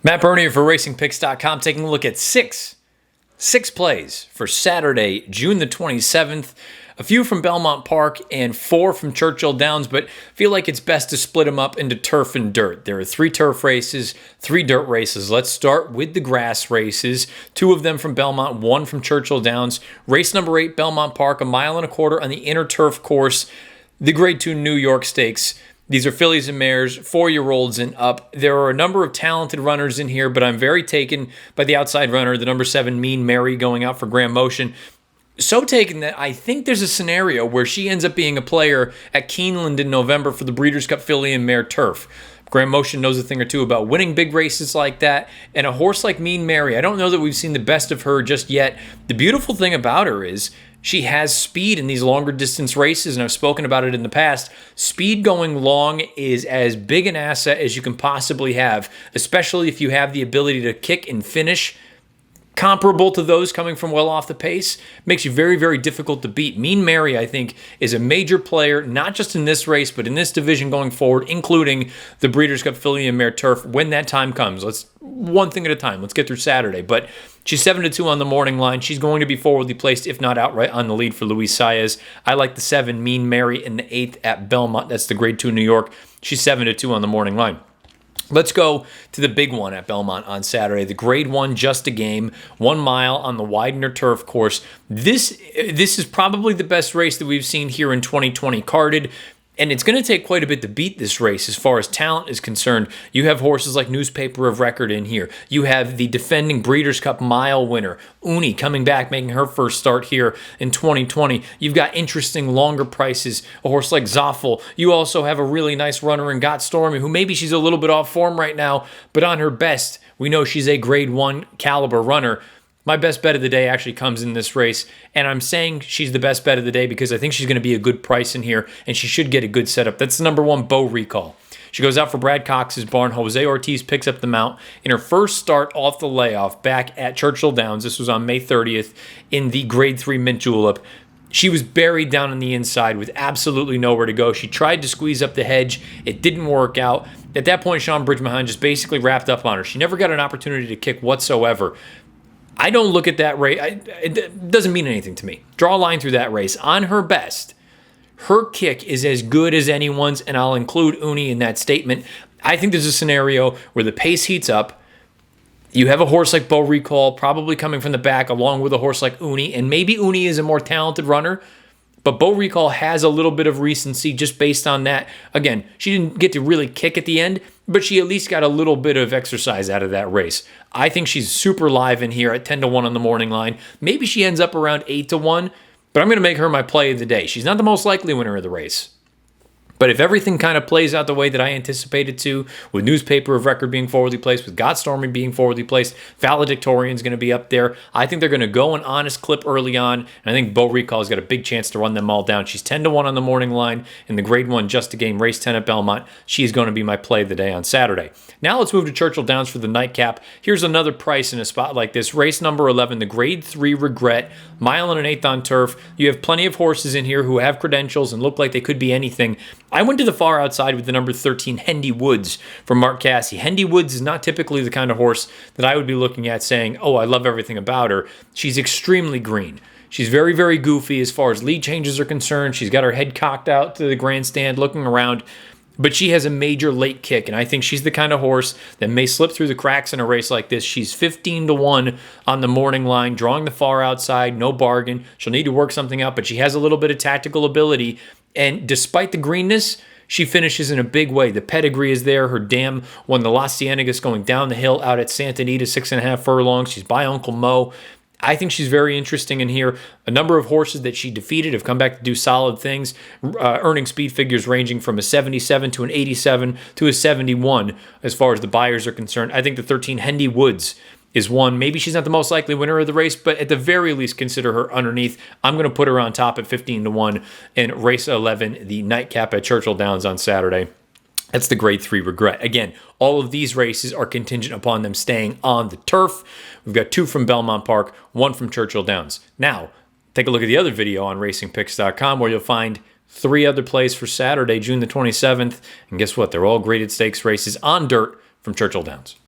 Matt Bernier for RacingPicks.com taking a look at six plays for Saturday, June the 27th. A few from Belmont Park and 4 from Churchill Downs, but feel like it's best to split them up into turf and dirt. There are 3 turf races, 3 dirt races. Let's start with the grass races. 2 of them from Belmont, 1 from Churchill Downs. Race number 8, Belmont Park, 1.25 miles on the inner turf course, the Grade 2 New York Stakes. These are fillies and mares, 4-year-olds and up. There are a number of talented runners in here, but I'm very taken by the outside runner, the number 7, Mean Mary, going out for Grand Motion. So taken that I think there's a scenario where she ends up being a player at Keeneland in November for the Breeders' Cup Filly and Mare Turf. Grand Motion knows a thing or two about winning big races like that. And a horse like Mean Mary, I don't know that we've seen the best of her just yet. The beautiful thing about her is she has speed in these longer distance races, and I've spoken about it in the past. Speed going long is as big an asset as you can possibly have, especially if you have the ability to kick and finish comparable to those coming from well off the pace. Makes you very, very difficult to beat. Mean Mary, I think, is a major player, not just in this race, but in this division going forward, including the Breeders' Cup Filly and Mare Turf when that time comes. Let's one thing at a time. Let's get through Saturday. But she's 7-2 on the morning line. She's going to be forwardly placed, if not outright, on the lead for Luis Saez. I like the 7, Mean Mary, in the 8th at Belmont. That's the Grade 2 New York. She's 7-2 on the morning line. Let's go to the big one at Belmont on Saturday, the Grade 1 Just a Game, 1 mile on the Widener Turf course. This is probably the best race that we've seen here in 2020 carded. And it's going to take quite a bit to beat this race as far as talent is concerned. You have horses like Newspaper of Record in here. You have the defending Breeders' Cup Mile winner, Uni, coming back, making her first start here in 2020. You've got interesting longer prices, a horse like Zoffel. You also have a really nice runner in Got Stormy, who maybe she's a little bit off form right now, but on her best, we know she's a Grade 1 caliber runner. My best bet of the day actually comes in this race, and I'm saying she's the best bet of the day because I think she's going to be a good price in here, and she should get a good setup. That's the number 1, Beau Recall. She goes out for Brad Cox's barn. Jose Ortiz picks up the mount in her first start off the layoff back at Churchill Downs. This was on May 30th in the Grade 3 Mint Julep. She was buried down on the inside with absolutely nowhere to go. She tried to squeeze up the hedge. It didn't work out. At that point, Sean Bridgmohan just basically wrapped up on her. She never got an opportunity to kick whatsoever. I don't look at that race. It doesn't mean anything to me. Draw a line through that race. On her best, her kick is as good as anyone's, and I'll include Uni in that statement. I think there's a scenario where the pace heats up. You have a horse like Beau Recall probably coming from the back along with a horse like Uni, and maybe Uni is a more talented runner, but Beau Recall has a little bit of recency just based on that. Again, she didn't get to really kick at the end, but she at least got a little bit of exercise out of that race. I think she's super live in here at 10-1 on the morning line. Maybe she ends up around 8-1, but I'm going to make her my play of the day. She's not the most likely winner of the race. But if everything kind of plays out the way that I anticipated to, with Newspaper of Record being forwardly placed, with Got Stormy being forwardly placed, Valedictorian's going to be up there, I think they're going to go an honest clip early on, and I think Beau Recall's got a big chance to run them all down. She's 10-1 on the morning line in the Grade 1 Just a Game, race 10 at Belmont. She's going to be my play of the day on Saturday. Now let's move to Churchill Downs for the nightcap. Here's another price in a spot like this. Race number 11, the Grade 3 Regret, 1.1 miles on turf. You have plenty of horses in here who have credentials and look like they could be anything. I went to the far outside with the number 13, Hendy Woods from Mark Casse. Hendy Woods is not typically the kind of horse that I would be looking at saying, oh, I love everything about her. She's extremely green. She's very, very goofy as far as lead changes are concerned. She's got her head cocked out to the grandstand looking around, but she has a major late kick, and I think she's the kind of horse that may slip through the cracks in a race like this. She's 15-1 on the morning line, drawing the far outside, no bargain. She'll need to work something out, but she has a little bit of tactical ability, and despite the greenness, she finishes in a big way. The pedigree is there. Her dam won the Las Ciénegas going down the hill out at Santa Anita, 6.5 furlongs. She's by Uncle Mo. I think she's very interesting in here. A number of horses that she defeated have come back to do solid things, earning speed figures ranging from a 77 to an 87 to a 71 as far as the buyers are concerned. I think the 13, Hendy Woods, is one. Maybe she's not the most likely winner of the race, but at the very least, consider her underneath. I'm going to put her on top at 15-1 in race 11, the nightcap at Churchill Downs on Saturday. That's the Grade 3 Regret. Again, all of these races are contingent upon them staying on the turf. We've got 2 from Belmont Park, 1 from Churchill Downs. Now, take a look at the other video on RacingPicks.com where you'll find 3 other plays for Saturday, June the 27th. And guess what? They're all graded stakes races on dirt from Churchill Downs.